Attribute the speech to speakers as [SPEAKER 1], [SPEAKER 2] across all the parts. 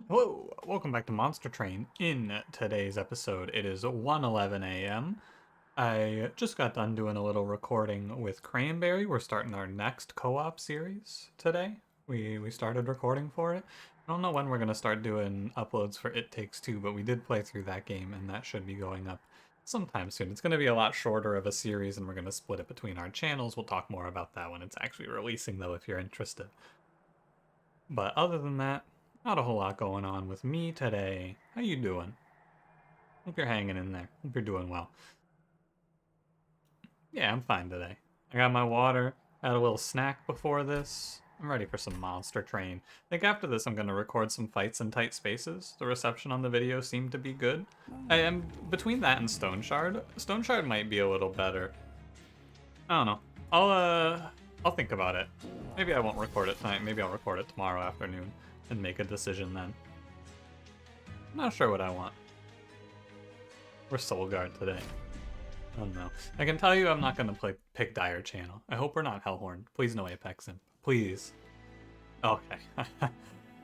[SPEAKER 1] Hello, welcome back to Monster Train. In today's episode, it is 1:11 a.m. I just got done doing a little recording with Cranberry. We're starting our next co-op series today. We started recording for it. I don't know when we're gonna start doing uploads for It Takes Two, but we did play through that game, and that should be going up sometime soon. It's gonna be a lot shorter of a series, and we're gonna split it between our channels. We'll talk more about that when it's actually releasing, though, if you're interested. But other than that, not a whole lot going on with me today. How you doing? Hope you're hanging in there. Hope you're doing well. Yeah, I'm fine today. I got my water, had a little snack before this. I'm ready for some Monster Train. I think after this I'm going to record some fights in tight spaces. The reception on the video seemed to be good. I am between that and Stone Shard. Stone Shard might be a little better. I don't know. I'll think about it. Maybe I won't record it tonight. Maybe I'll record it tomorrow afternoon and make a decision then. I'm not sure what I want. We're Solgard today. I don't know. I can tell you I'm not going to pick Dire Channel. I hope we're not Hellhorn. Please no Apex Imp. Please. Okay.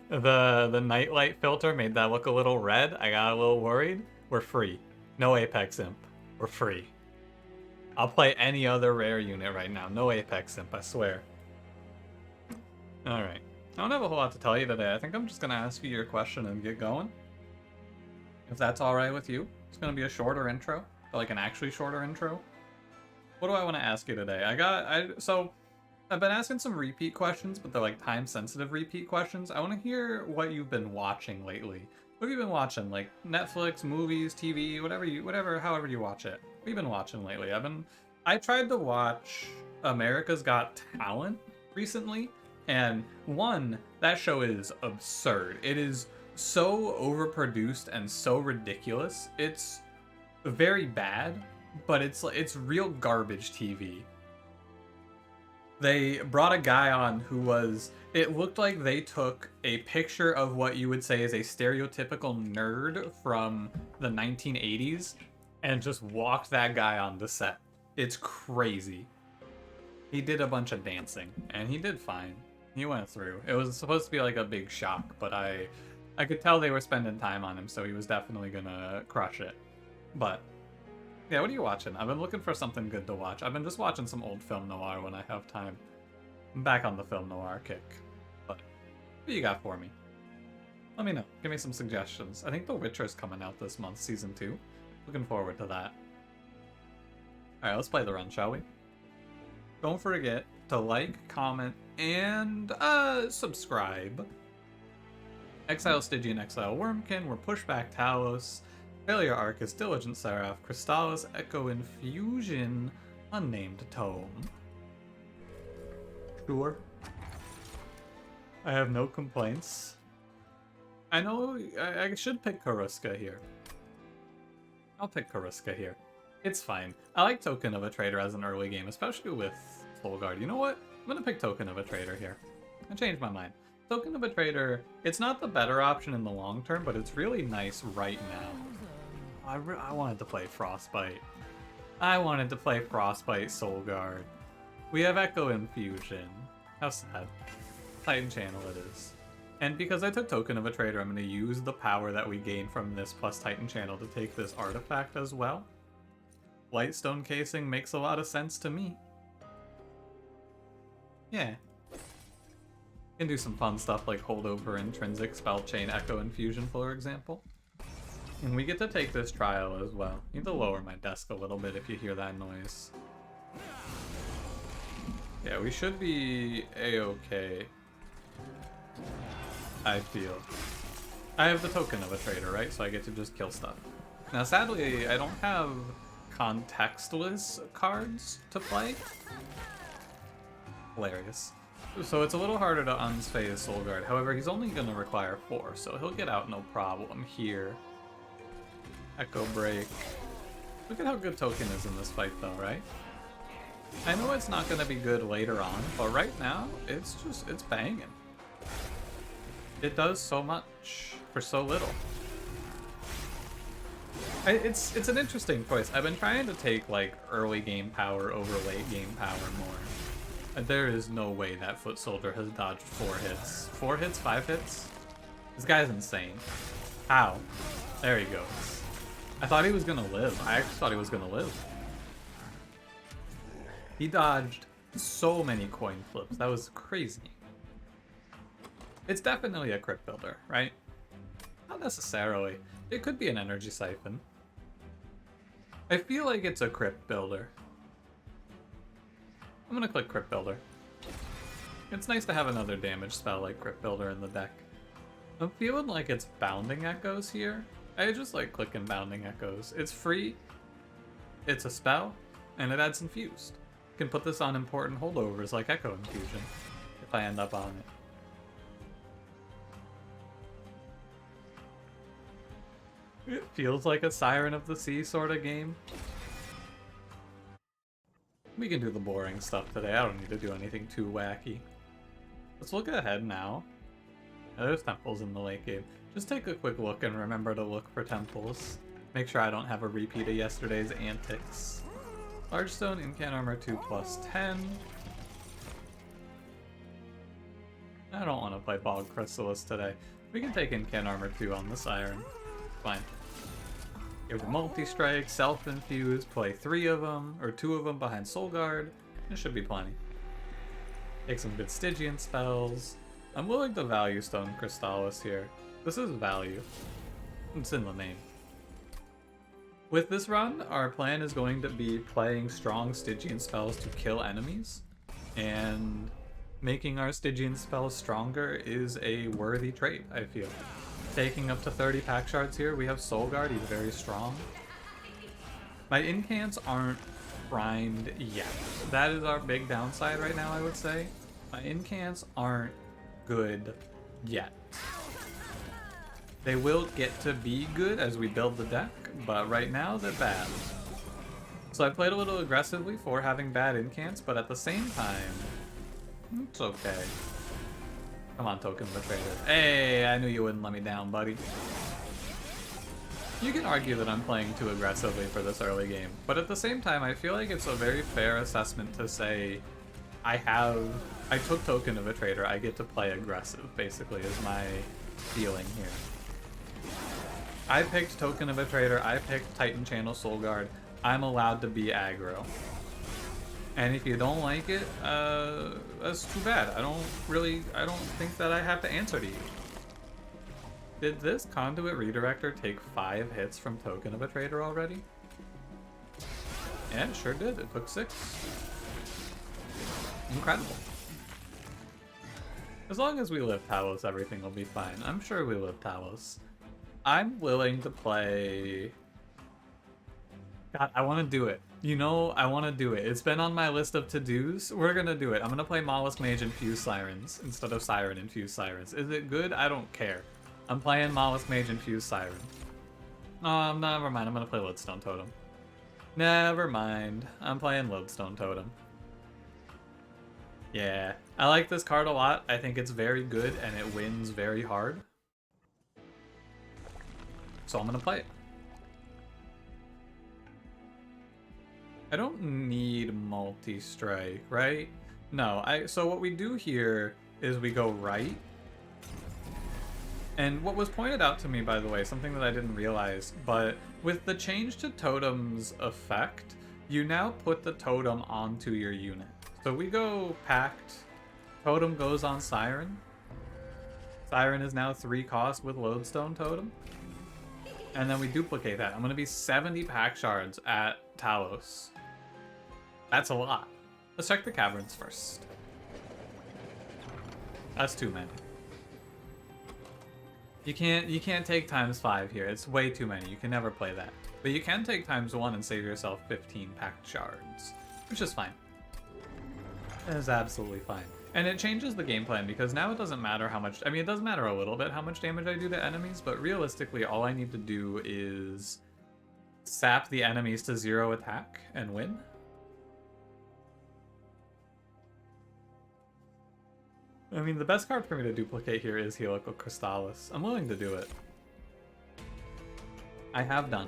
[SPEAKER 1] The nightlight filter made that look a little red. I got a little worried. We're free. No Apex Imp. We're free. I'll play any other rare unit right now. No Apex Imp, I swear. Alright. I don't have a whole lot to tell you today. I think I'm just going to ask you your question and get going. If that's alright with you. It's going to be a shorter intro. Like an actually shorter intro. What do I want to ask you today? So I've been asking some repeat questions, but they're like time sensitive repeat questions. I want to hear what you've been watching lately. What have you been watching? Like Netflix, movies, TV, however you watch it. What have you been watching lately? I tried to watch America's Got Talent recently, and that show is absurd. It is so overproduced and so ridiculous. It's very bad, but it's real garbage TV. They brought a guy on it looked like they took a picture of what you would say is a stereotypical nerd from the 1980s and just walked that guy on the set. It's crazy. He did a bunch of dancing, and he did fine. He went through. It was supposed to be like a big shock, but I could tell they were spending time on him, so he was definitely gonna crush it. But yeah, what are you watching? I've been looking for something good to watch. I've been just watching some old film noir when I have time. I'm back on the film noir kick. But what do you got for me? Let me know. Give me some suggestions. I think The Witcher's coming out this month, season 2. Looking forward to that. Alright, let's play the run, shall we? Don't forget to like, comment, and subscribe. Exile Stygian, Exile Wurmkin, we're Pushback Talos. Failure Arcus, Diligent Seraph, Crystallis, Echo Infusion, Unnamed Tome. Sure. I have no complaints. I know I should pick Karuska here. I'll pick Karuska here. It's fine. I like Token of a Traitor as an early game, especially with Solgard. You know what? I'm gonna pick Token of a Traitor here. I changed my mind. Token of a Traitor, it's not the better option in the long term, but it's really nice right now. I wanted to play Frostbite. I wanted to play Frostbite Solgard. We have Echo Infusion. How sad. Titan Channel it is. And because I took Token of a Traitor, I'm going to use the power that we gain from this plus Titan Channel to take this artifact as well. Lightstone Casing makes a lot of sense to me. Yeah. Can do some fun stuff like Holdover Intrinsic, Spell Chain, Echo Infusion, for example. And we get to take this trial as well. Need to lower my desk a little bit if you hear that noise. Yeah, we should be a-okay. I feel. I have the Token of a Traitor, right? So I get to just kill stuff. Now, sadly, I don't have contextless cards to play. Hilarious. So it's a little harder to unphase Solgard. However, he's only going to require 4, so he'll get out no problem here. Echo Break. Look at how good Token is in this fight though, right? I know it's not going to be good later on, but right now, it's banging. It does so much for so little. It's an interesting choice. I've been trying to take like early game power over late game power more. There is no way that Foot Soldier has dodged 4 hits. 4 hits? 5 hits? This guy's insane. How? There he goes. I thought he was gonna live. I actually thought he was gonna live. He dodged so many coin flips. That was crazy. It's definitely a crypt builder, right? Not necessarily. It could be an energy siphon. I feel like it's a crypt builder. I'm gonna click crypt builder. It's nice to have another damage spell like crypt builder in the deck. I'm feeling like it's bounding echoes here. I just like clicking bounding echoes. It's free, it's a spell, and it adds infused. You can put this on important holdovers like echo infusion if I end up on it. It feels like a Siren of the Sea sort of game. We can do the boring stuff today. I don't need to do anything too wacky. Let's look ahead now. There's temples in the late game. Just take a quick look and remember to look for temples. Make sure I don't have a repeat of yesterday's antics. Large stone, Incan armor 2 plus 10. I don't want to play Bog Chrysalis today. We can take Incan armor 2 on the Siren. Fine. Give the multi-strike, self-infuse, play 3 of them, or 2 of them behind Solgard. It should be plenty. Take some good Stygian spells. I'm willing to value Stone Crystallis here. This is value. It's in the name. With this run, our plan is going to be playing strong Stygian spells to kill enemies, and making our Stygian spells stronger is a worthy trait, I feel. Taking up to 30 pack shards here, we have Solgard, he's very strong. My incants aren't primed yet. That is our big downside right now, I would say. My incants aren't good yet. They will get to be good as we build the deck, but right now they're bad. So I played a little aggressively for having bad incants, but at the same time, it's okay. Come on, Token Betrayer. Hey, I knew you wouldn't let me down, buddy. You can argue that I'm playing too aggressively for this early game, but at the same time, I feel like it's a very fair assessment to say I took Token of a Trader, I get to play aggressive, basically, is my feeling here. I picked Token of a Trader, I picked Titan Channel Solgard, I'm allowed to be aggro. And if you don't like it, that's too bad. I don't think that I have to answer to you. Did this Conduit Redirector take 5 hits from Token of a Trader already? Yeah, it sure did. It took 6. Incredible. As long as we live Talos, everything will be fine. I'm sure we live Talos. I'm willing to play... God, I want to do it. You know, I want to do it. It's been on my list of to-dos. We're going to do it. I'm going to play Mollusk Mage Infuse Sirens instead of Siren Infuse Sirens. Is it good? I don't care. I'm playing Mollusk Mage Infuse Siren. Oh, never mind. I'm going to play Lodestone Totem. Never mind. I'm playing Lodestone Totem. Yeah. I like this card a lot. I think it's very good and it wins very hard. So I'm going to play it. I don't need multi-strike, right? No, so what we do here is we go right. And what was pointed out to me, by the way, something that I didn't realize, but with the change to Totem's effect, you now put the Totem onto your unit. So we go Pact, Totem goes on Siren. Siren is now 3 cost with Lodestone Totem. And then we duplicate that. I'm going to be 70 pack shards at Talos. That's a lot. Let's check the caverns first. That's too many. You can't take ×5 here. It's way too many. You can never play that. But you can take ×1 and save yourself 15 packed shards, which is fine. That is absolutely fine. And it changes the game plan because now it doesn't matter how much... I mean, it does matter a little bit how much damage I do to enemies, but realistically, all I need to do is sap the enemies to 0 attack and win. I mean, the best card for me to duplicate here is Helical Crystallis. I'm willing to do it. I have done.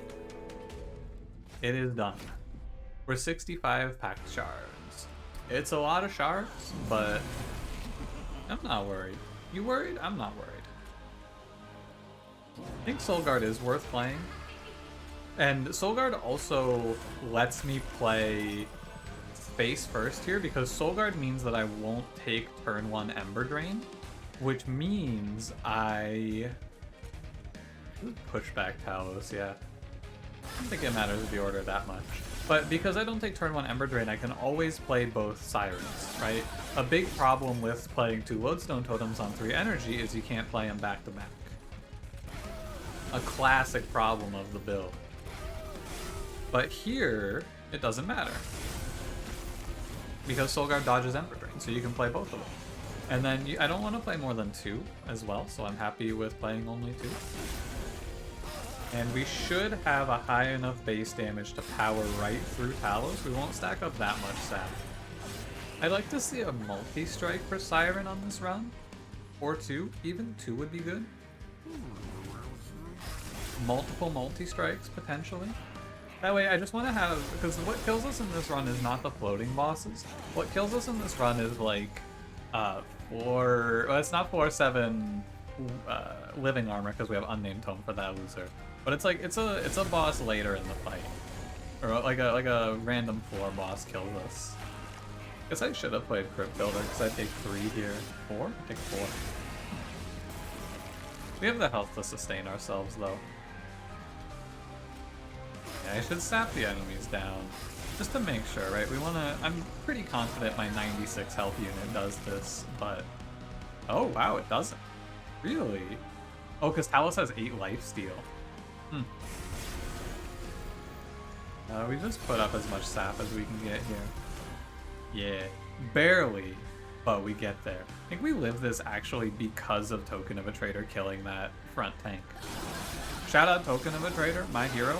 [SPEAKER 1] It is done. We're 65 packed shards. It's a lot of shards, but I'm not worried. You worried? I'm not worried. I think Solgard is worth playing. And Solgard also lets me play space first here, because Solgard means that I won't take turn 1 Ember Drain, which means I push back Talos, yeah. I don't think it matters the order that much. But because I don't take turn 1 Ember Drain, I can always play both Sirens, right? A big problem with playing 2 Lodestone Totems on 3 energy is you can't play them back to back. A classic problem of the build. But here, it doesn't matter. Because Solgard dodges Ember Drain, so you can play both of them. And then I don't want to play more than 2 as well, so I'm happy with playing only 2. And we should have a high enough base damage to power right through Talos. We won't stack up that much sap. I'd like to see a multi-strike for Siren on this run. Or 2. Even 2 would be good. Multiple multi-strikes, potentially. That way, I just want to have... Because what kills us in this run is not the floating bosses. What kills us in this run is, like, 4... Well, it's not 4/7 living armor, because we have Unnamed Tome for that loser. But it's like, it's a boss later in the fight. Or like a random floor boss kills us. Guess I should have played Crypt Builder, because I take 3 here. 4? I take 4. We have the health to sustain ourselves, though. Yeah, I should sap the enemies down. Just to make sure, right? We want to... I'm pretty confident my 96 health unit does this, but... Oh, wow, it doesn't. Really? Oh, because Talos has 8 lifesteal. We just put up as much sap as we can get here. Yeah, barely, but we get there. I think we live this actually because of Token of a Traitor killing that front tank. Shout out Token of a Traitor, my hero.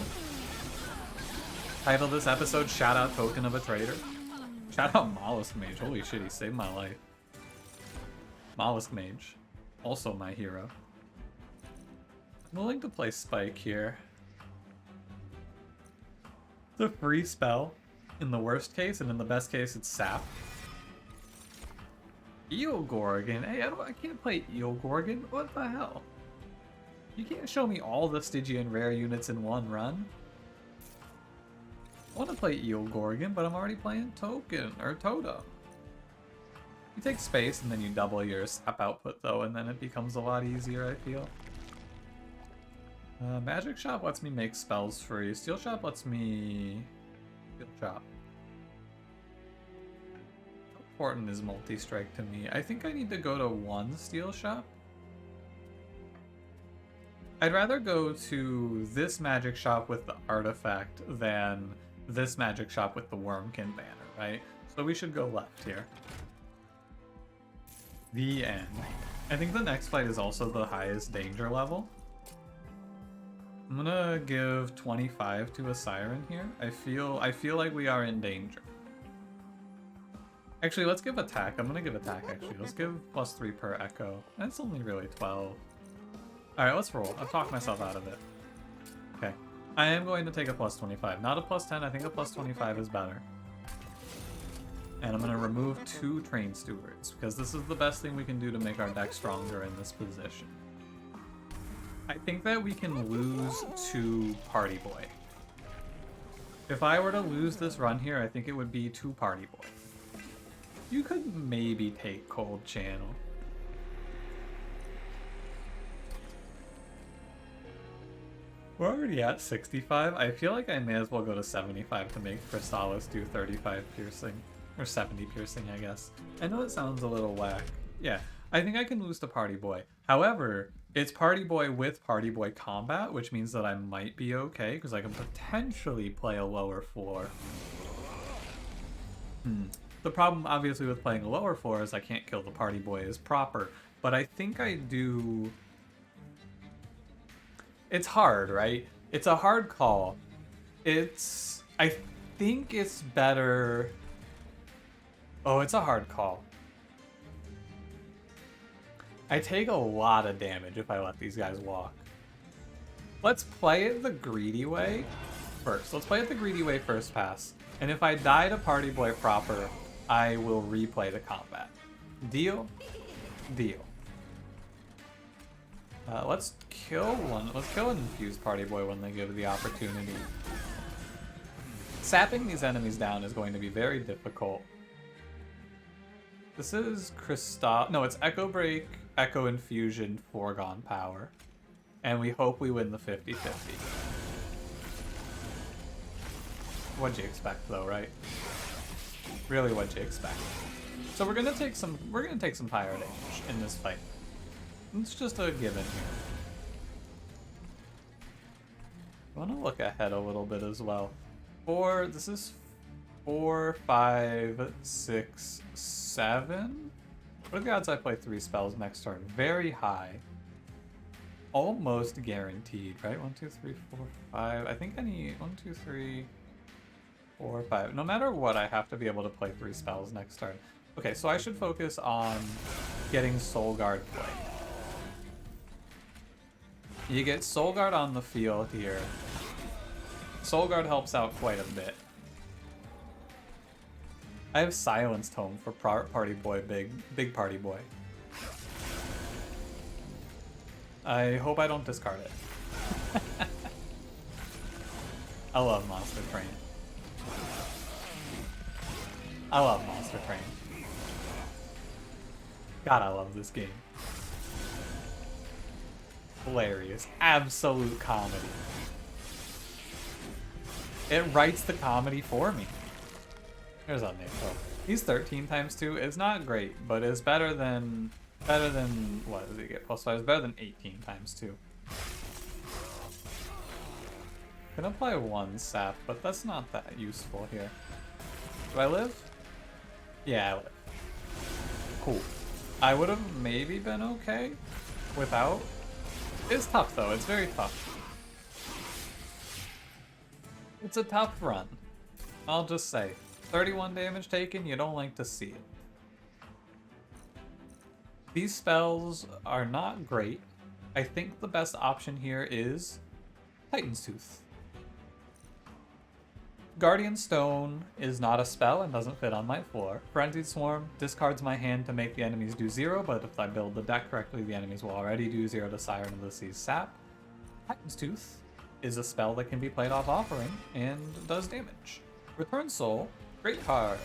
[SPEAKER 1] Title this episode, Shout out Token of a Traitor. Shout out Mollusk Mage, holy shit, he saved my life. Mollusk Mage, also my hero. I'm willing to play Spike here. It's a free spell in the worst case, and in the best case, it's Sap. Eel Gorgon. Hey, I can't play Eel Gorgon. What the hell? You can't show me all the Stygian rare units in one run. I want to play Eel Gorgon, but I'm already playing Token or Toto. You take space and then you double your Sap output though, and then it becomes a lot easier, I feel. Magic Shop lets me make spells free. Steel Shop lets me... Steel Shop. How important is multi-strike to me? I think I need to go to 1 Steel Shop. I'd rather go to this Magic Shop with the artifact than this Magic Shop with the Wurmkin banner, right? So we should go left here. The end. I think the next fight is also the highest danger level. I'm gonna give 25 to a Siren here. I feel like we are in danger. Actually, let's give attack. I'm gonna give attack actually. Let's give +3 per echo. That's only really 12. Alright, let's roll. I've talked myself out of it. Okay. I am going to take a +25. Not a +10, I think a +25 is better. And I'm gonna remove 2 Train Stewards, because this is the best thing we can do to make our deck stronger in this position. I think that we can lose to Party Boy. If I were to lose this run here, I think it would be to Party Boy. You could maybe take Cold Channel. We're already at 65. I feel like I may as well go to 75 to make Crystallis do 35 piercing. Or 70 piercing, I guess. I know it sounds a little whack. Yeah, I think I can lose to Party Boy. However, it's Party Boy with Party Boy combat, which means that I might be okay, because I can potentially play a lower floor. The problem, obviously, with playing a lower floor is I can't kill the Party Boy as proper, but I think I do... It's hard, right? It's a hard call. I think it's better... Oh, it's a hard call. I take a lot of damage if I let these guys walk. Let's play it the greedy way first. Let's play it the greedy way first pass. And if I die to Party Boy proper, I will replay the combat. Deal? Deal. Let's kill one. Let's kill an infused party boy when they give the opportunity. Sapping these enemies down is going to be very difficult. This is Crystal. No, it's Echo Break, Echo Infusion, Foregone Power. And we hope we win the 50-50. What'd you expect though, right? Really, what'd you expect? So we're gonna take some fire damage in this fight. It's just a given here. I wanna look ahead a little bit as well. This is 4, 5, 6, 7. What are the odds I play 3 spells next turn? Very high. Almost guaranteed, right? 1, 2, 3, 4, 5. I think I need 1, 2, 3, 4, 5. No matter what, I have to be able to play 3 spells next turn. Okay, so I should focus on getting Solgard played. You get Solgard on the field here. Solgard helps out quite a bit. I have Silenced Home for Party Boy, big Party Boy. I hope I don't discard it. I love monstertrain. I love monstertrain. God, I love this game. Hilarious. Absolute comedy. It writes the comedy for me. There's a Nico. He's 13 times 2. It's not great, but it's better than what does he get? +5 is better than 18 times 2. Can apply 1 sap, but that's not that useful here. Do I live? Yeah, I live. Cool. I would have maybe been okay without. It's tough though. It's very tough. It's a tough run. I'll just say. 31 damage taken, you don't like to see it. These spells are not great. I think the best option here is Titan's Tooth. Guardian Stone is not a spell and doesn't fit on my floor. Frenzied Swarm discards my hand to make the enemies do 0, but if I build the deck correctly, the enemies will already do 0 to Siren of the Sea's sap. Titan's Tooth is a spell that can be played off offering and does damage. Return Soul, great card.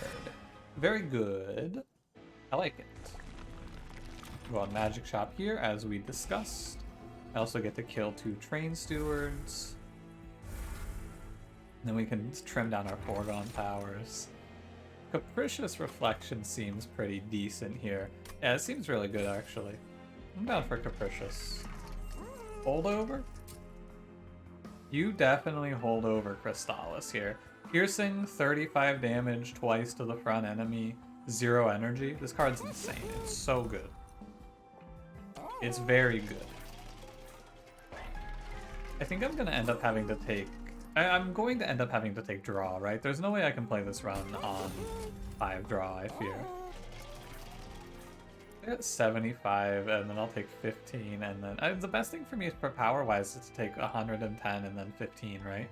[SPEAKER 1] Very good. I like it. Go on Magic Shop here, as we discussed. I also get to kill 2 Train Stewards. Then we can trim down our Foregone Powers. Capricious Reflection seems pretty decent here. Yeah, it seems really good, actually. I'm down for Capricious. Holdover? You definitely hold over Crystallis here. Piercing, 35 damage twice to the front enemy, 0 energy. This card's insane. It's so good. It's very good. I think I'm gonna end up having to take... I'm going to end up having to take draw, right? There's no way I can play this run on 5 draw, I fear. I got 75, and then I'll take 15, and then... the best thing for me for power-wise is to take 110 and then 15, right?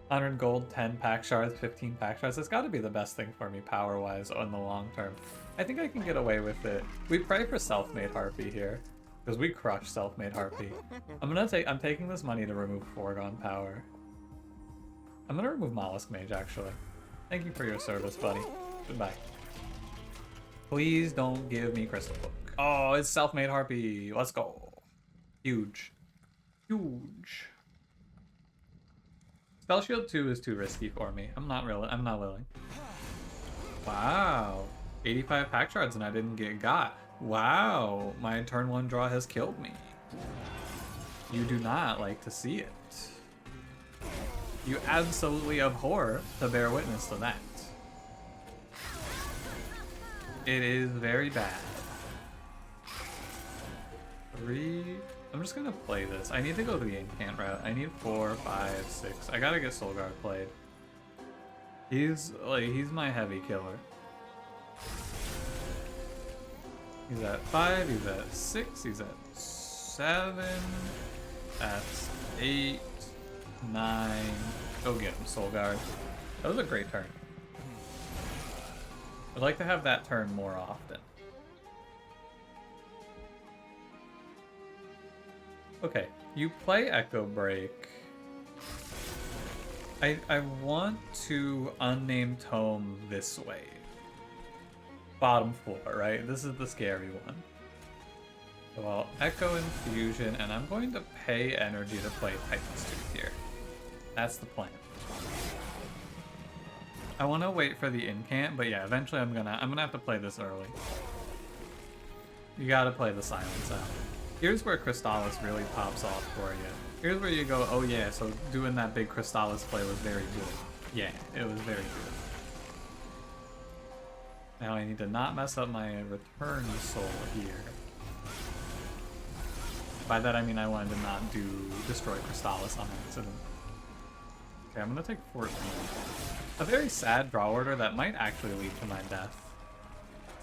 [SPEAKER 1] 100 gold, 10 pack shards, 15 pack shards. It's got to be the best thing for me power-wise in the long term. I think I can get away with it. We pray for Self-Made Harpy here, because we crush Self-Made Harpy. I'm taking this money to remove Foregone Power. I'm gonna remove Mollusk Mage, actually. Thank you for your service, buddy. Goodbye. Please don't give me Crystal Book. Oh, it's Self-Made Harpy. Let's go. Huge. Huge. Spell Shield 2 is too risky for me. I'm not willing. Wow. 85 pack shards and I didn't get got. Wow. My turn 1 draw has killed me. You do not like to see it. You absolutely abhor to bear witness to that. It is very bad. 3... I'm just gonna play this. I need to go to the incant route. I need 4, 5, 6. I gotta get Solgard played. He's my heavy killer. He's at 5, he's at 6, he's at 7. That's 8, 9. Go get him, Solgard. That was a great turn. I'd like to have that turn more often. Okay, you play Echo Break. I want to unnamed tome this way. Bottom floor, right? This is the scary one. So I'll Echo Infusion, and I'm going to pay energy to play Titan's Tooth here. That's the plan. I want to wait for the incant, but yeah, eventually I'm gonna have to play this early. You gotta play the silence out. Here's where Crystallis really pops off for you. Here's where you go, oh yeah, so doing that big Crystallis play was very good. Yeah, it was very good. Now I need to not mess up my return soul here. By that I mean I wanted to not destroy Crystallis on accident. Okay, I'm gonna take 14. A very sad draw order that might actually lead to my death.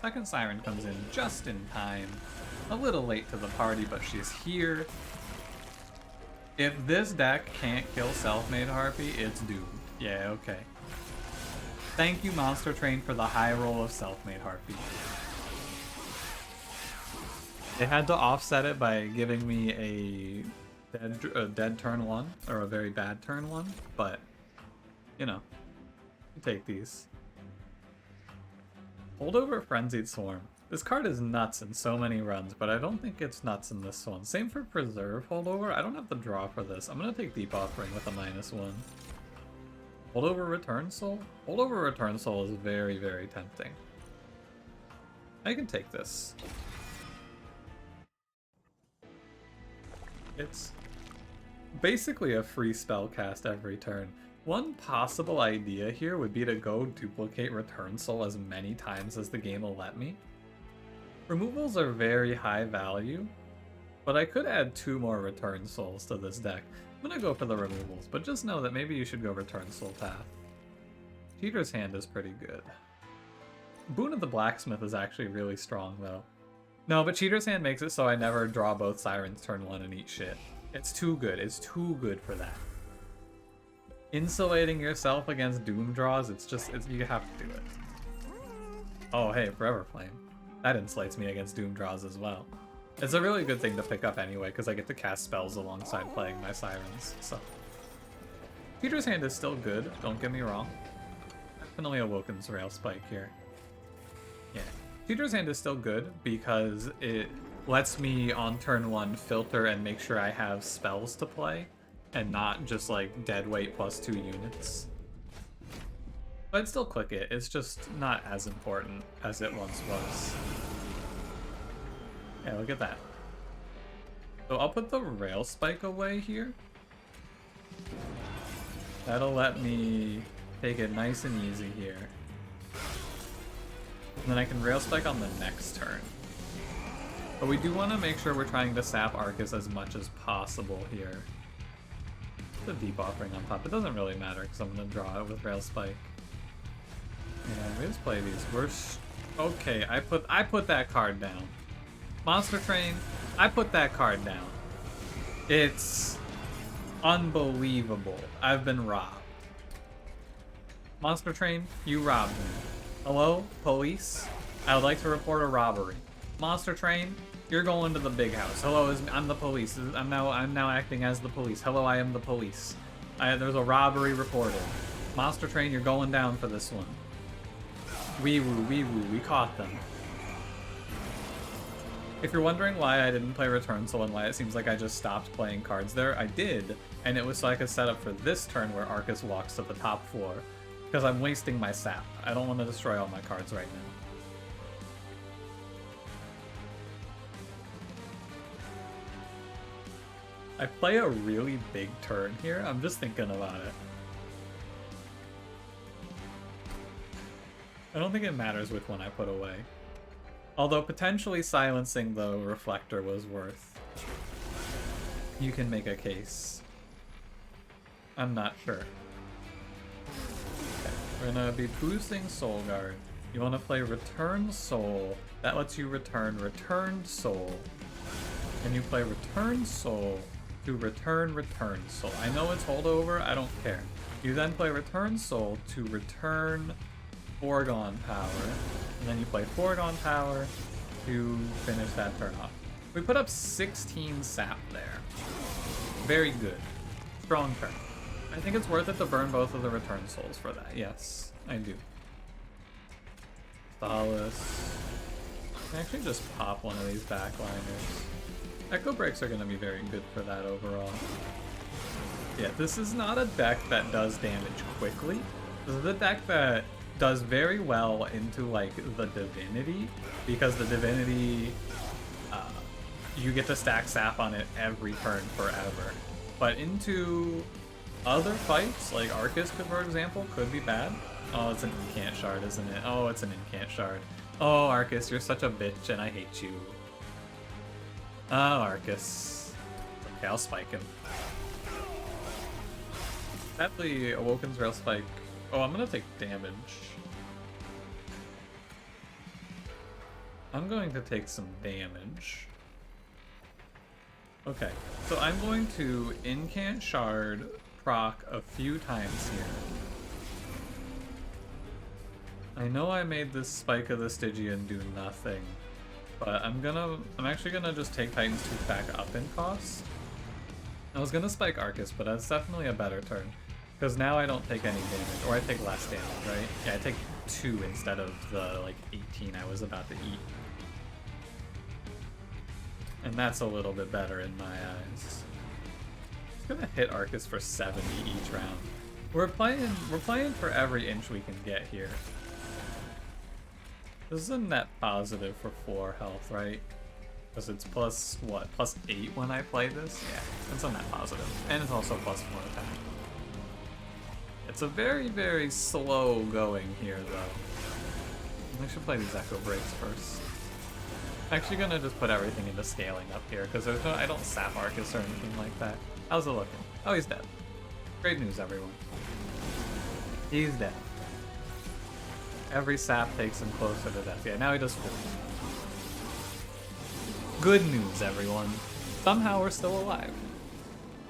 [SPEAKER 1] Second Siren comes in just in time. A little late to the party, but she's here. If this deck can't kill Self-Made Harpy, it's doomed. Yeah, okay. Thank you, Monster Train, for the high roll of Self-Made Harpy. They had to offset it by giving me a dead turn 1, or a very bad turn 1, but, you know, you take these. Holdover Frenzied Swarm. This card is nuts in so many runs, but I don't think it's nuts in this one. Same for Preserve Holdover. I don't have the draw for this. I'm going to take Deep Offering with a -1. Holdover Return Soul? Holdover Return Soul is very, very tempting. I can take this. It's basically a free spell cast every turn. One possible idea here would be to go duplicate Return Soul as many times as the game will let me. Removals are very high value, but I could add 2 more Return Souls to this deck. I'm gonna go for the removals, but just know that maybe you should go Return Soul path. Cheater's Hand is pretty good. Boon of the Blacksmith is actually really strong though. No, but Cheater's Hand makes it so I never draw both Sirens turn 1 and eat shit. It's too good. It's too good for that. Insulating yourself against Doom draws, you have to do it. Oh, hey, Forever Flame. That insulates me against Doom draws as well. It's a really good thing to pick up anyway, because I get to cast spells alongside playing my Sirens, so. Cheater's Hand is still good, don't get me wrong. Definitely Awoken's Rail Spike here. Yeah. Cheater's Hand is still good because it lets me on turn 1 filter and make sure I have spells to play and not just like dead weight plus 2 units. But I'd still click it, it's just not as important as it once was. Yeah, look at that. So I'll put the Rail Spike away here. That'll let me take it nice and easy here. And then I can Rail Spike on the next turn. But we do want to make sure we're trying to sap Arcus as much as possible here. The Deep Offering on top. It doesn't really matter because I'm going to draw it with Rail Spike. And we just play these. Okay, I put that card down. Monster Train, I put that card down. It's unbelievable. I've been robbed. Monster Train, you robbed me. Hello, police? I would like to report a robbery. Monster Train, you're going to the big house. Hello, I'm the police. I'm now acting as the police. Hello, I am the police. There's a robbery reported. Monster Train, you're going down for this one. Wee woo, we caught them. If you're wondering why I didn't play Return Soul and why it seems like I just stopped playing cards there, I did, and it was so I could set up for this turn where Arcus walks to the top floor, because I'm wasting my sap. I don't want to destroy all my cards right now. I play a really big turn here, I'm just thinking about it. I don't think it matters which one I put away. Although potentially silencing the Reflector was worth. You can make a case. I'm not sure. Okay, we're gonna be boosting Solgard. You wanna play Return Soul. That lets you return Returned Soul. And you play Return Soul to return Soul. I know it's holdover, I don't care. You then play Return Soul to return Foregone Power, and then you play Foregone Power to finish that turn off. We put up 16 sap there. Very good. Strong turn. I think it's worth it to burn both of the return souls for that. Yes, I do. Solace. I can actually just pop one of these backliners. Echo Breaks are going to be very good for that overall. Yeah, this is not a deck that does damage quickly. This is a deck that does very well into, like, the Divinity, because the Divinity, you get to stack sap on it every turn forever. But into other fights, like Arcus, for example, could be bad. Oh, it's an incant shard, isn't it? Oh, it's an incant shard. Oh, Arcus, you're such a bitch, and I hate you. Oh, Arcus. Okay, I'll spike him. Sadly, Awoken's Rail Spike. Oh, I'm gonna take damage. I'm going to take some damage. Okay, so I'm going to Incant Shard proc a few times here. I know I made this Spike of the Stygian do nothing, but I'm actually gonna just take Titan's Tooth back up in cost. I was gonna spike Arcus, but that's definitely a better turn. Because now I don't take any damage, or I take less damage, right? Yeah, I take 2 instead of the, like, 18 I was about to eat. And that's a little bit better in my eyes. Just gonna hit Arcus for 70 each round. We're playing for every inch we can get here. This is a net positive for 4 health, right? Because it's plus, what, plus 8 when I play this? Yeah, it's a net positive. And it's also plus 4 attack. It's a very, very slow going here, though. I should play these Echo Breaks first. I'm actually gonna just put everything into scaling up here, because there's no, I don't sap Arcus or anything like that. How's it looking? Oh, he's dead. Great news, everyone. He's dead. Every sap takes him closer to death. Yeah, now he does 4. Good news, everyone. Somehow we're still alive.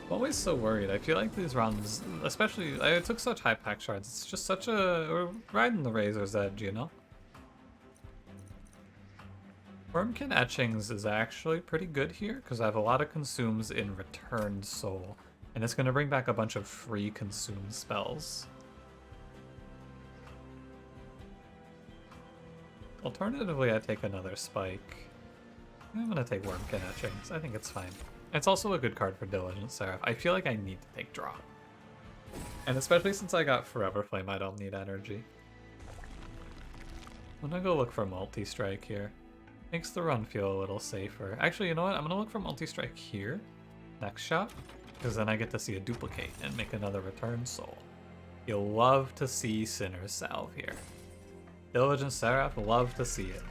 [SPEAKER 1] I'm always so worried. I feel like these runs, especially, I took such high pack shards. It's just such a, we're riding the razor's edge, you know? Wurmkin Etchings is actually pretty good here, because I have a lot of consumes in Returned Soul, and it's going to bring back a bunch of free consume spells. Alternatively, I take another spike. I'm going to take Wurmkin Etchings. I think it's fine. It's also a good card for Diligent Seraph. I feel like I need to take draw. And especially since I got Forever Flame, I don't need energy. I'm gonna go look for Multi-Strike here. Makes the run feel a little safer. Actually, you know what? I'm gonna look for Multi-Strike here. Next shot. Because then I get to see a duplicate and make another Return Soul. You'll love to see Sinner's Salve here. Diligent Seraph, love to see it.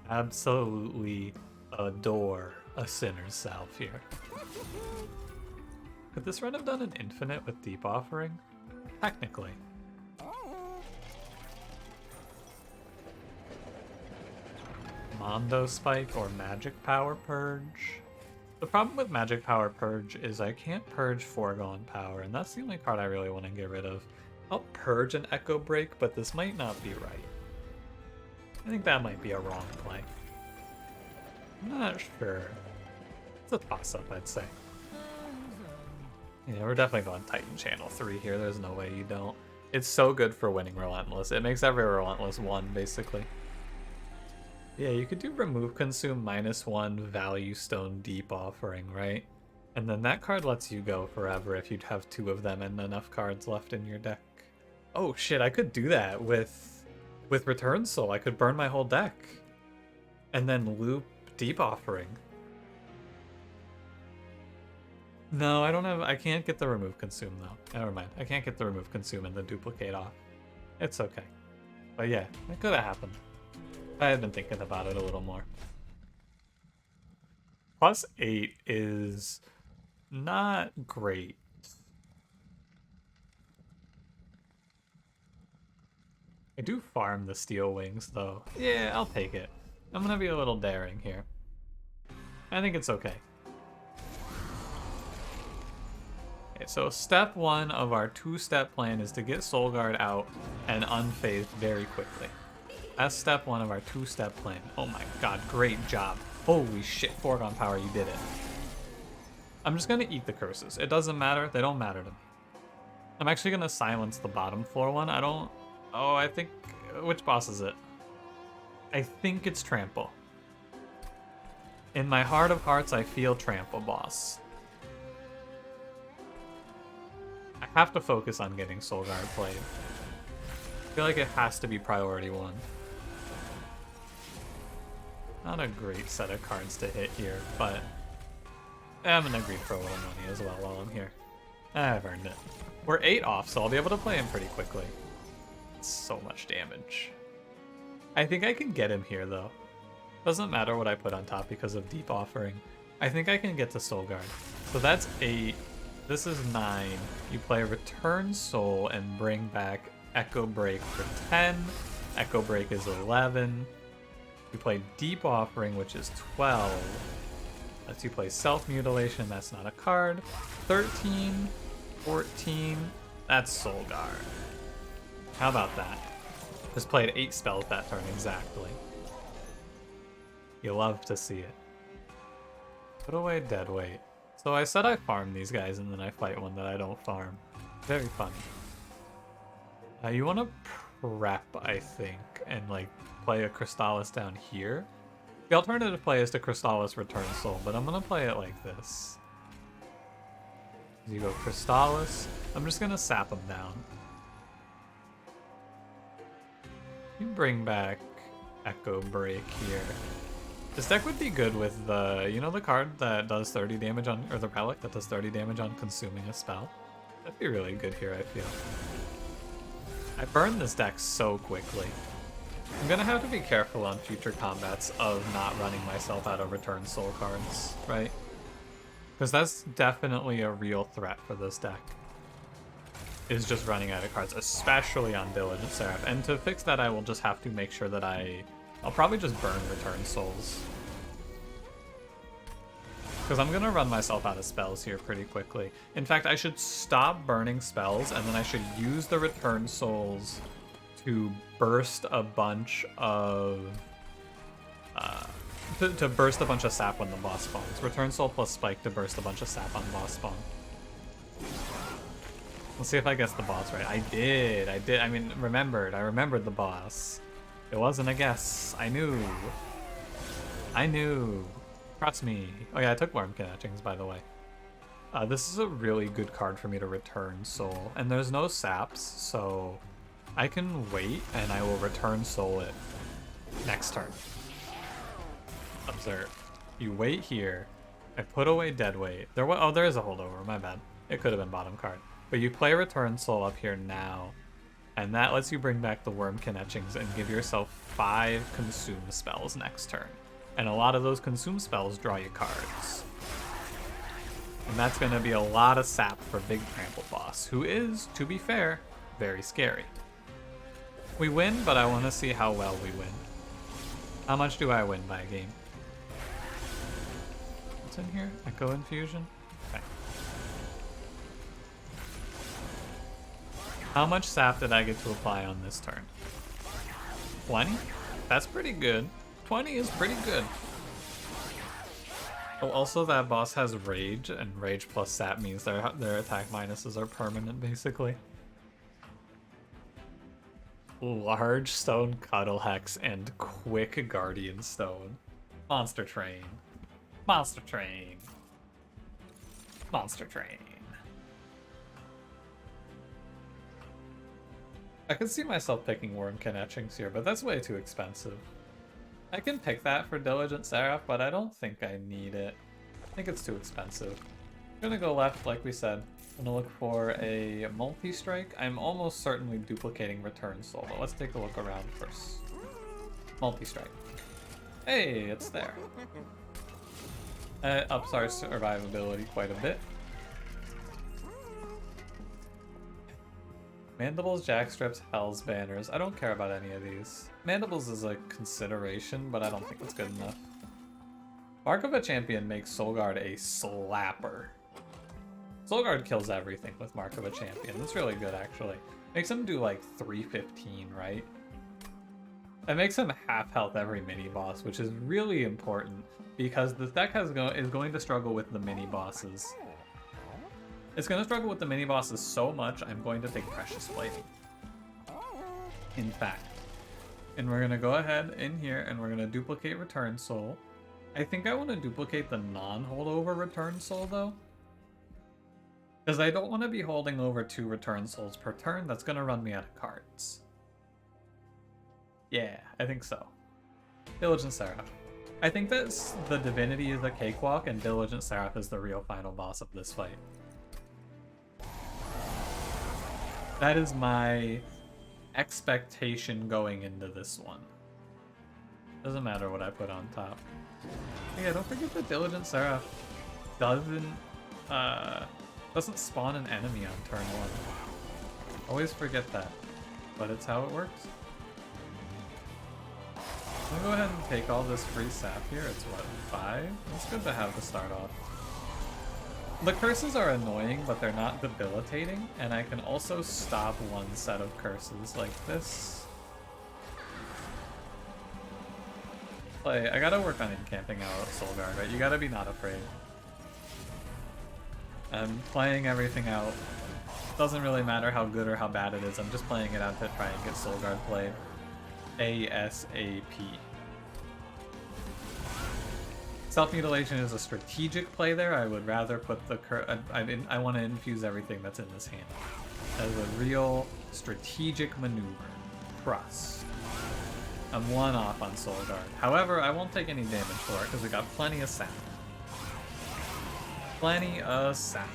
[SPEAKER 1] Absolutely adore a Sinner's Salve here. Could this run have done an infinite with Deep Offering? Technically. Mondo Spike or Magic Power Purge? The problem with Magic Power Purge is I can't purge Foregone Power, and that's the only card I really want to get rid of. I'll purge an Echo Break, but this might not be right. I think that might be a wrong play. I'm not sure. It's a toss-up, I'd say. Yeah, we're definitely going Titan Channel 3 here. There's no way you don't. It's so good for winning Relentless. It makes every Relentless 1, basically. Yeah, you could do Remove Consume -1 Value Stone Deep Offering, right? And then that card lets you go forever if you'd have 2 of them and enough cards left in your deck. Oh shit, I could do that with Return Soul. I could burn my whole deck. And then loop Deep Offering. No, I can't get the Remove Consume though. Never mind. I can't get the Remove Consume and the duplicate off. It's okay. But yeah, it could have happened. I had been thinking about it a little more. +8 is not great. I do farm the Steel Wings though. Yeah, I'll take it. I'm gonna be a little daring here. I think it's okay. Okay, so step 1 of our 2-step plan is to get Solgard out and unfazed very quickly. Last step one of our 2-step plan. Oh my god, great job. Holy shit, foregone power, you did it. I'm just gonna eat the curses. It doesn't matter, they don't matter to me. I'm actually gonna silence the bottom floor one. I think, which boss is it? I think it's Trample. In my heart of hearts, I feel Trample boss. I have to focus on getting Solgard played. I feel like it has to be priority 1. Not a great set of cards to hit here, but I'm gonna agree for a little money as well while I'm here. I've earned it. We're 8 off, so I'll be able to play him pretty quickly. It's so much damage. I think I can get him here, though. Doesn't matter what I put on top because of Deep Offering. I think I can get to Solgard. So that's 8. This is 9. You play Return Soul and bring back Echo Break for 10. Echo Break is 11. You play Deep Offering, which is 12. Lets you play Self-Mutilation, that's not a card. 13, 14, that's Solgard. How about that? Just played 8 spells that turn exactly. You love to see it. Put away Deadweight. So I said I farm these guys and then I fight one that I don't farm. Very funny. You want to prep, I think, and like play a Crystallis down here. The alternative play is to Crystallis Return Soul, but I'm gonna play it like this. You go Crystallis. I'm just gonna sap him down. You bring back Echo Break here. This deck would be good with the, you know, the card that does 30 damage on, or the relic that does 30 damage on consuming a spell? That'd be really good here, I feel. I burned this deck so quickly. I'm gonna have to be careful on future combats of not running myself out of Return Soul cards, right? Because that's definitely a real threat for this deck. Is just running out of cards, especially on Diligent Seraph. And to fix that, I will just have to make sure that I'll probably just burn Return Souls. Because I'm gonna run myself out of spells here pretty quickly. In fact, I should stop burning spells, and then I should use the Return Souls to burst a bunch of to burst a bunch of sap when the boss spawns. Return Soul plus Spike to burst a bunch of sap on boss spawn. Let's see if I guessed the boss right. I did. I mean, I remembered the boss. It wasn't a guess. I knew. Trust me. Oh yeah, I took Wurmkin etchings, by the way. This is a really good card for me to Return Soul. And there's no saps, so I can wait and I will Return Soul it next turn. Observe. You wait here. I put away Deadweight. There is a holdover, my bad. It could have been bottom card. But you play Return Soul up here now, and that lets you bring back the Wurmkin etchings and give yourself 5 consume spells next turn. And a lot of those consume spells draw you cards. And that's going to be a lot of sap for Big Trample Boss, who is, to be fair, very scary. We win, but I want to see how well we win. How much do I win by a game? What's in here? Echo Infusion? Okay. How much sap did I get to apply on this turn? 20? That's pretty good. 20 is pretty good. Oh, also that boss has Rage, and Rage plus sap means their attack minuses are permanent, basically. Large Stone Cuddle Hex and Quick Guardian Stone. Monster Train. Monster Train. Monster Train. I could see myself picking Wurmkin etchings here, but that's way too expensive. I can pick that for Diligent Seraph, but I don't think I need it. I think it's too expensive. I'm gonna go left, like we said. I'm gonna look for a multi-strike. I'm almost certainly duplicating Return Soul, but let's take a look around first. Multi-strike. Hey, it's there. Ups our survivability quite a bit. Mandibles, Jackstrips, Hell's Banners. I don't care about any of these. Mandibles is a consideration, but I don't think it's good enough. Mark of a Champion makes Solgard a slapper. Solgard kills everything with Mark of a Champion. That's really good, actually. Makes him do like 315, right? It makes him half health every mini boss, which is really important because the deck is going to struggle with the mini bosses. It's going to struggle with the mini bosses so much, I'm going to take Precious Plate. In fact. And we're going to go ahead in here and we're going to duplicate Return Soul. I think I want to duplicate the non-holdover Return Soul though. Because I don't want to be holding over 2 Return Souls per turn. That's going to run me out of cards. Yeah, I think so. Diligent Seraph. I think that the Divinity is a cakewalk and Diligent Seraph is the real final boss of this fight. That is my expectation going into this one. Doesn't matter what I put on top. Yeah, don't forget that Diligent Seraph doesn't spawn an enemy on turn 1. Always forget that, but it's how it works. I'm gonna go ahead and take all this free sap here. It's what, 5? It's good to have to start off. The curses are annoying, but they're not debilitating, and I can also stop one set of curses like this. I gotta work on encamping out Solgard, right? You gotta be not afraid. I'm playing everything out. Doesn't really matter how good or how bad it is, I'm just playing it out to try and get Solgard played. ASAP. Self-mutilation is a strategic play there. I would rather put the I want to infuse everything that's in this hand. That is a real strategic maneuver. Trust. I'm 1 off on Solgard. However, I won't take any damage for it because we got plenty of sap. Plenty of sap.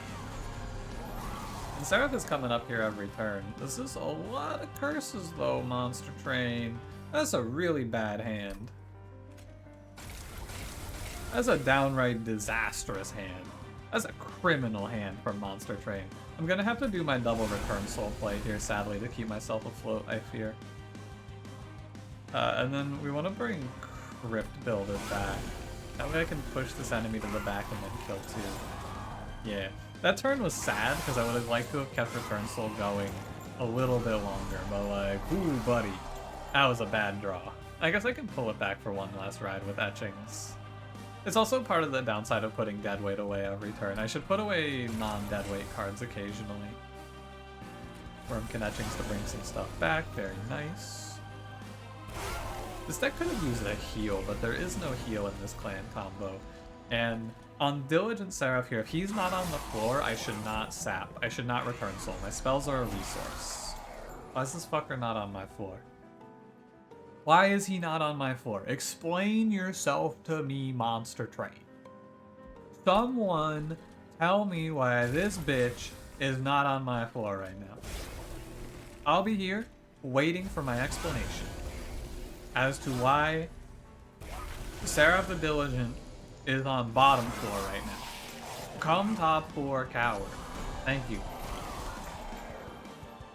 [SPEAKER 1] And Seraph is coming up here every turn. This is a lot of curses though, Monster Train. That's a really bad hand. That's a downright disastrous hand. That's a criminal hand from Monster Train. I'm gonna have to do my double Return Soul play here, sadly, to keep myself afloat, I fear. And then we want to bring Crypt Builder back. That way I can push this enemy to the back and then kill 2. Yeah. That turn was sad, because I would have liked to have kept Return Soul going a little bit longer, but like, ooh, buddy. That was a bad draw. I guess I can pull it back for one last ride with Etchings. It's also part of the downside of putting Deadweight away every turn. I should put away non-Deadweight cards occasionally. Wurmkin Etchings to bring some stuff back, very nice. This deck could have used a heal, but there is no heal in this clan combo. And on Diligent Seraph here, if he's not on the floor, I should not sap. I should not Return Soul. My spells are a resource. Why is this fucker not on my floor? Why is he not on my floor? Explain yourself to me, Monster Train. Someone tell me why this bitch is not on my floor right now. I'll be here waiting for my explanation as to why Seraph the Diligent is on bottom floor right now. Come top floor, coward. Thank you.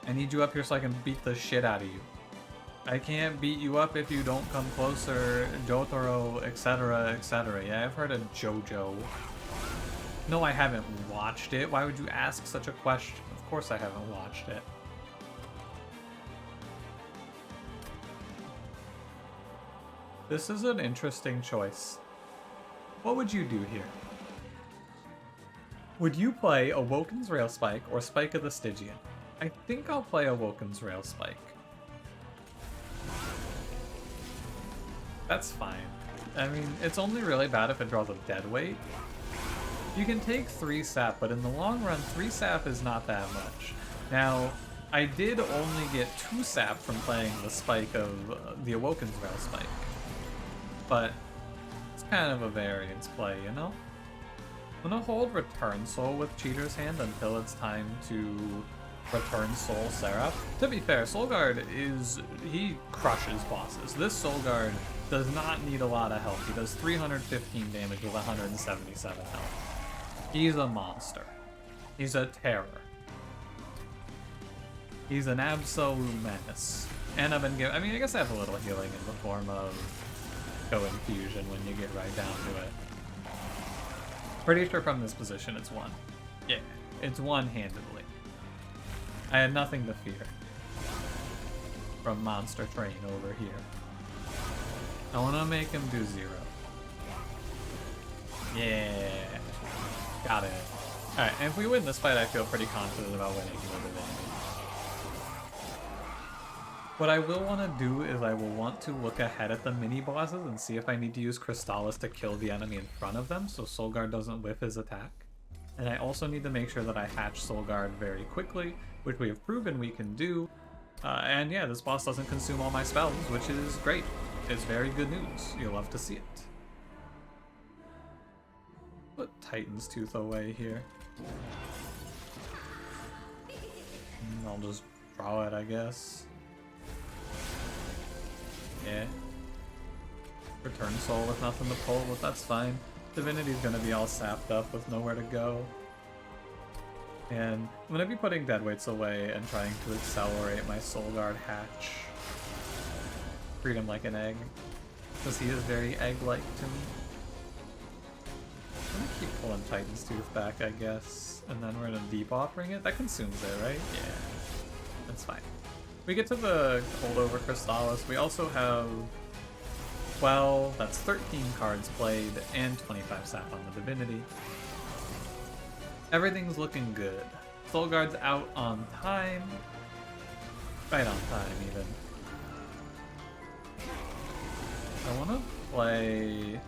[SPEAKER 1] I need you up here so I can beat the shit out of you. I can't beat you up if you don't come closer, Jotaro, etc., etc. Yeah, I've heard of JoJo. No, I haven't watched it. Why would you ask such a question? Of course I haven't watched it. This is an interesting choice. What would you do here? Would you play Awoken's Rail Spike or Spike of the Stygian? I think I'll play Awoken's Rail Spike. That's fine. I mean, it's only really bad if it draws a Deadweight. You can take 3 sap, but in the long run, 3 sap is not that much. Now, I did only get 2 sap from playing the Spike of the Awoken's Rail Spike. But it's kind of a variance play, you know? I'm gonna hold Return Soul with Cheater's Hand until it's time to Return Soul Seraph. To be fair, Solgard he crushes bosses. This Solgard does not need a lot of help. He does 315 damage with 177 health. He's a monster. He's a terror. He's an absolute menace. And I've been given, I mean, I guess I have a little healing in the form of Co-Infusion when you get right down to it. Pretty sure from this position it's 1. Yeah, it's 1-handedly. I had nothing to fear from Monster Train over here. I want to make him do 0. Yeah. Got it. Alright, and if we win this fight, I feel pretty confident about winning the Divinity. What I will want to do is I will want to look ahead at the mini-bosses and see if I need to use Crystallis to kill the enemy in front of them so Solgard doesn't whiff his attack. And I also need to make sure that I hatch Solgard very quickly, which we have proven we can do. And yeah, this boss doesn't consume all my spells, which is great. It's very good news. You'll love to see it. Put Titan's Tooth away here. I'll just draw it, I guess. Yeah. Return Soul with nothing to pull, but that's fine. Divinity's gonna be all sapped up with nowhere to go. And I'm gonna be putting Deadweights away and trying to accelerate my Solgard hatch. Treat him like an egg, because he is very egg-like to me. I'm gonna keep pulling Titan's Tooth back, I guess, and then we're gonna deep offering it. That consumes it, right? Yeah, that's fine. We get to the holdover Crystallis. We also have 12, that's 13 cards played, and 25 sap on the Divinity. Everything's looking good. Solgard's out on time. Right on time, even. I want to play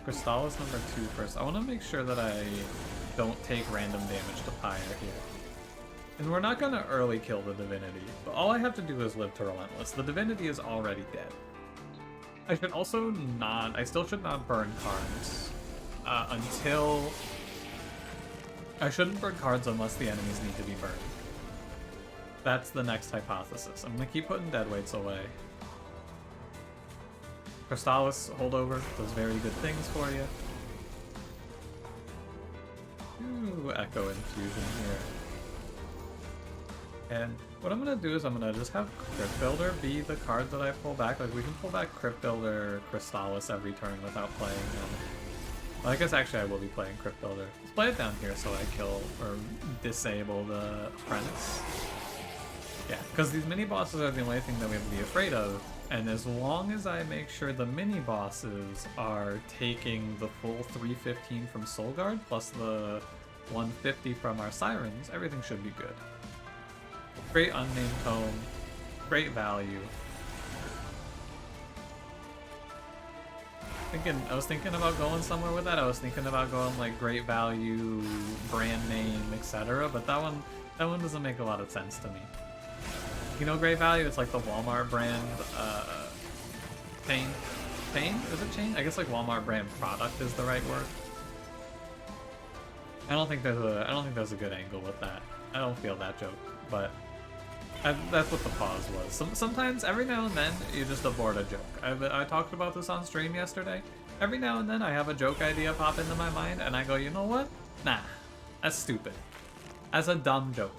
[SPEAKER 1] Crystallis number 2 first. I want to make sure that I don't take random damage to Pyre here. And we're not going to early kill the Divinity, but all I have to do is live to Relentless. The Divinity is already dead. I should also not... I still should not burn cards until... I shouldn't burn cards unless the enemies need to be burned. That's the next hypothesis. I'm going to keep putting Deadweights away. Crystallis holdover does very good things for you. Ooh, Echo Infusion here. And what I'm going to do is I'm going to just have Crypt Builder be the card that I pull back. Like, we can pull back Crypt Builder, Crystallis every turn without playing them. Well, I guess actually I will be playing Crypt Builder. Let's play it down here so I kill or disable the Apprentice. Yeah, because these mini-bosses are the only thing that we have to be afraid of. And as long as I make sure the mini-bosses are taking the full 315 from Solgard, plus the 150 from our Sirens, everything should be good. Great Unnamed Tome, great value. I was thinking about going somewhere with that. I was thinking about going like great value, brand name, etc. But that one doesn't make a lot of sense to me. You know, great value. It's like the Walmart brand chain. Chain? Is it chain? I guess like Walmart brand product is the right word. I don't think there's a good angle with that. I don't feel that joke, but that's what the pause was. Sometimes, every now and then, you just abort a joke. I talked about this on stream yesterday. Every now and then, I have a joke idea pop into my mind, and I go, you know what? Nah, that's stupid. That's a dumb joke.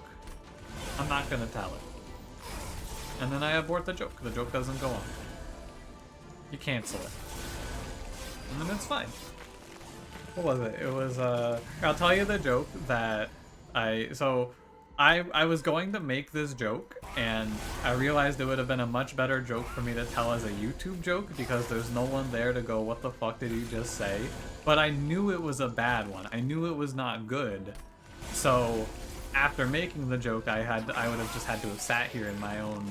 [SPEAKER 1] I'm not gonna tell it. And then I abort the joke. The joke doesn't go on. You cancel it. And then it's fine. What was it? It was, I'll tell you the joke that I was going to make this joke, and I realized it would have been a much better joke for me to tell as a YouTube joke because there's no one there to go, what the fuck did he just say? But I knew it was a bad one. I knew it was not good. So after making the joke, I would have just had to have sat here in my own,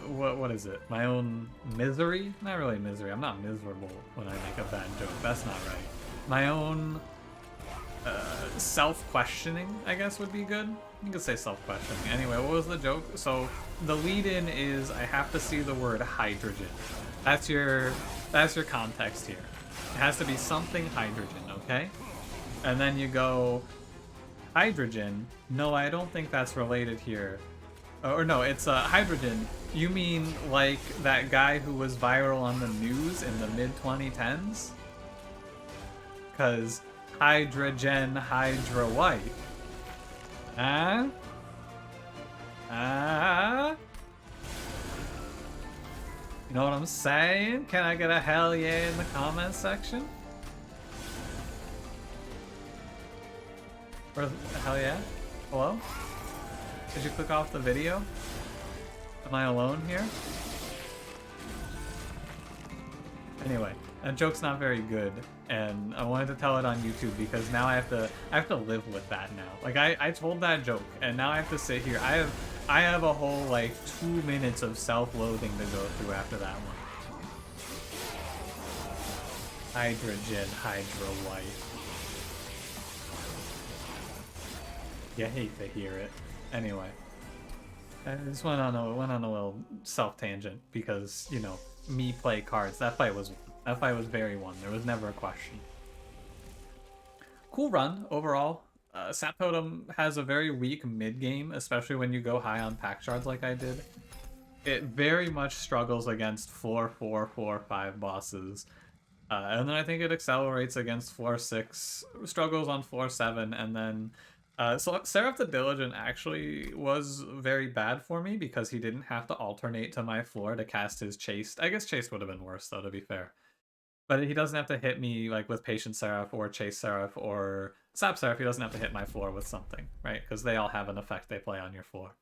[SPEAKER 1] what is it? My own misery? Not really misery. I'm not miserable when I make a bad joke. That's not right. My own self-questioning, I guess, would be good. You could say self-questioning. Anyway, what was the joke? So the lead-in is I have to see the word hydrogen. That's your context here. It has to be something hydrogen, okay? And then you go, hydrogen? No, I don't think that's related here. Or no, it's hydrogen. You mean like that guy who was viral on the news in the mid-2010s? Because hydrogen, hydra white. Ah? Ah? You know what I'm saying? Can I get a hell yeah in the comments section? Or hell yeah? Hello? Did you click off the video? Am I alone here? Anyway, that joke's not very good, and I wanted to tell it on YouTube because now I have to live with that now. Like I told that joke, and now I have to sit here. I have a whole like 2 minutes of self-loathing to go through after that one. Hydrogen, Hydra White. You hate to hear it. Anyway, I just went on a little self tangent because you know me play cards. That fight was very won. There was never a question. Cool run overall. Sap Totem has a very weak mid game, especially when you go high on pack shards like I did. It very much struggles against floor 4, floor 5 bosses. And then I think it accelerates against floor 6, struggles on floor 7, and then so Seraph the Diligent actually was very bad for me because he didn't have to alternate to my floor to cast his Chase. I guess Chase would have been worse though, to be fair. But he doesn't have to hit me like with Patient Seraph or Chase Seraph or Sap Seraph. He doesn't have to hit my floor with something, right? Because they all have an effect they play on your floor.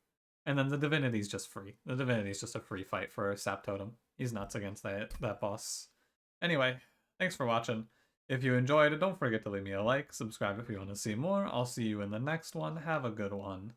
[SPEAKER 1] And then the Divinity's just free. The Divinity's just a free fight for Sap Totem. He's nuts against that boss. Anyway, thanks for watching. If you enjoyed it, don't forget to leave me a like, subscribe if you want to see more. I'll see you in the next one. Have a good one.